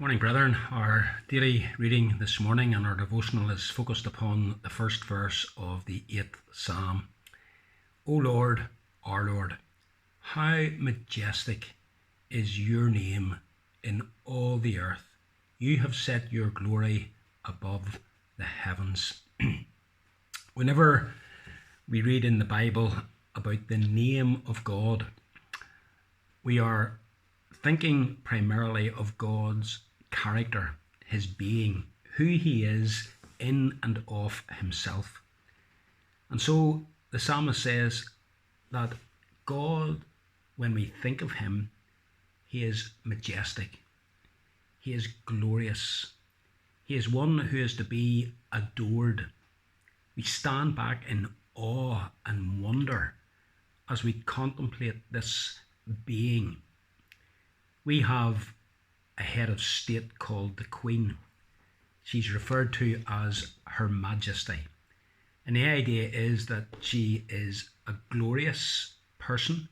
Morning, brethren. Our daily reading this morning and our devotional is focused upon the first verse of the 8th Psalm. O Lord, our Lord, how majestic is your name in all the earth. You have set your glory above the heavens. Whenever we read in the Bible about the name of God, we are thinking primarily of God's character, his being, who he is in and of himself. And so the psalmist says that God, when we think of him, he is majestic, he is glorious, he is one who is to be adored. We stand back in awe and wonder as we contemplate this being. We have a head of state called the Queen. She's referred to as Her Majesty. And the idea is that she is a glorious person.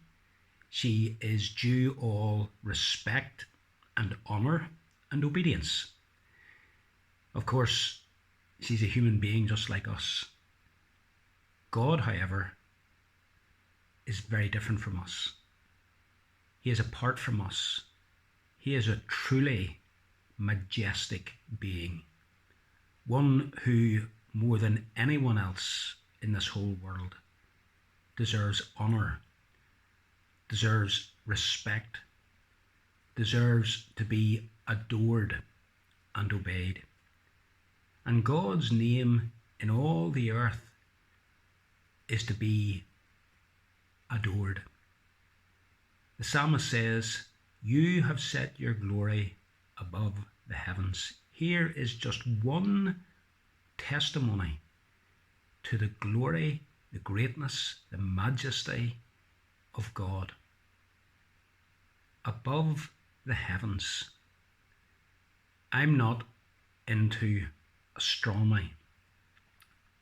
She is due all respect and honour and obedience. Of course, she's a human being just like us. God, however, is very different from us. He is apart from us. He is a truly majestic being, one who, more than anyone else in this whole world, deserves honour, deserves respect, deserves to be adored and obeyed. And God's name in all the earth is to be adored. The psalmist says, "You have set your glory above the heavens." Here is just one testimony to the glory, the greatness, the majesty of God. Above the heavens. I'm not into astronomy.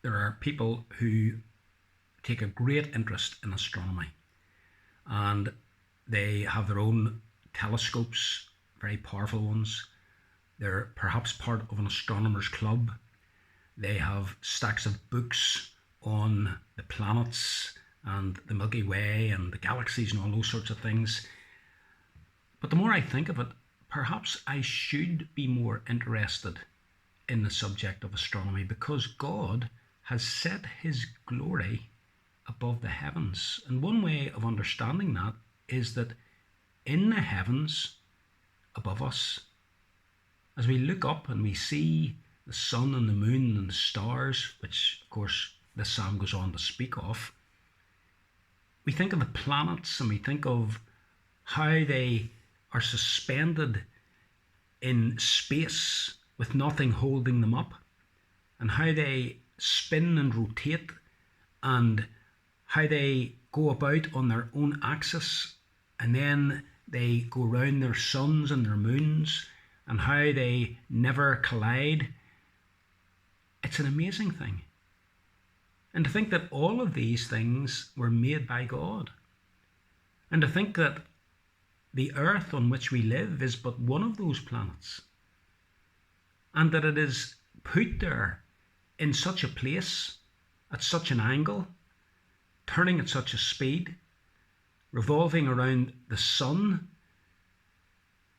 There are people who take a great interest in astronomy, and they have their own telescopes, very powerful ones. They're perhaps part of an astronomer's club. They have stacks of books on the planets and the Milky Way and the galaxies and all those sorts of things. But the more I think of it, perhaps I should be more interested in the subject of astronomy, because God has set his glory above the heavens. And one way of understanding that is that in the heavens above us, as we look up and we see the sun and the moon and the stars, which of course this psalm goes on to speak of, we think of the planets and we think of how they are suspended in space with nothing holding them up, and how they spin and rotate, and how they go about on their own axis, and then they go round their suns and their moons, and how they never collide. It's an amazing thing. And to think that all of these things were made by God. And to think that the earth on which we live is but one of those planets. And that it is put there in such a place, at such an angle, turning at such a speed, revolving around the sun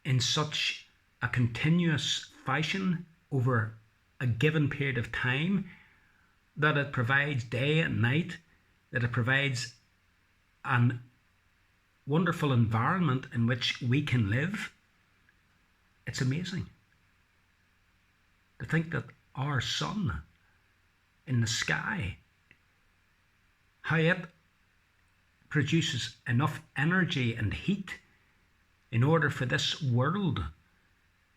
in such a continuous fashion over a given period of time, that it provides day and night, that it provides an wonderful environment in which we can live. It's amazing to think that our sun in the sky, how it produces enough energy and heat in order for this world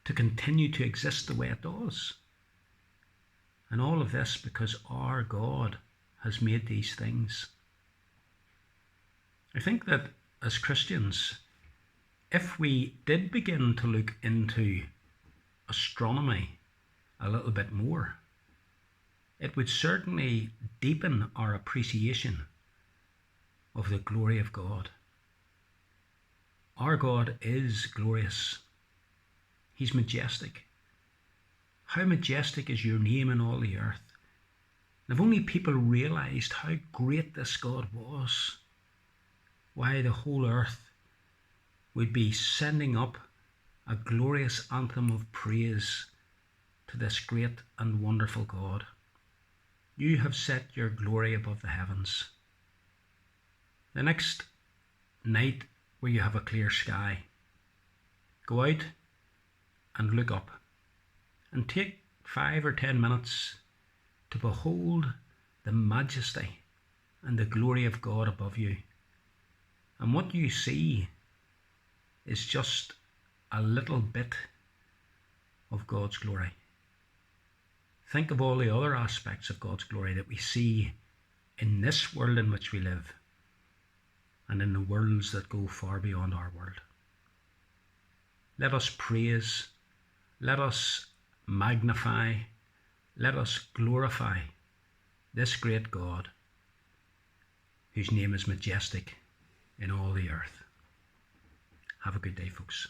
to continue to exist the way it does. And all of this because our God has made these things. I think that as Christians, if we did begin to look into astronomy a little bit more, it would certainly deepen our appreciation of the glory of God. Our God is glorious. He's majestic. How majestic is your name in all the earth? And if only people realised how great this God was, why the whole earth would be sending up a glorious anthem of praise to this great and wonderful God. You have set your glory above the heavens. The next night where you have a clear sky, go out and look up and take 5 or 10 minutes to behold the majesty and the glory of God above you. And what you see is just a little bit of God's glory. Think of all the other aspects of God's glory that we see in this world in which we live and in the worlds that go far beyond our world. Let us praise, let us magnify, let us glorify this great God whose name is majestic in all the earth. Have a good day, folks.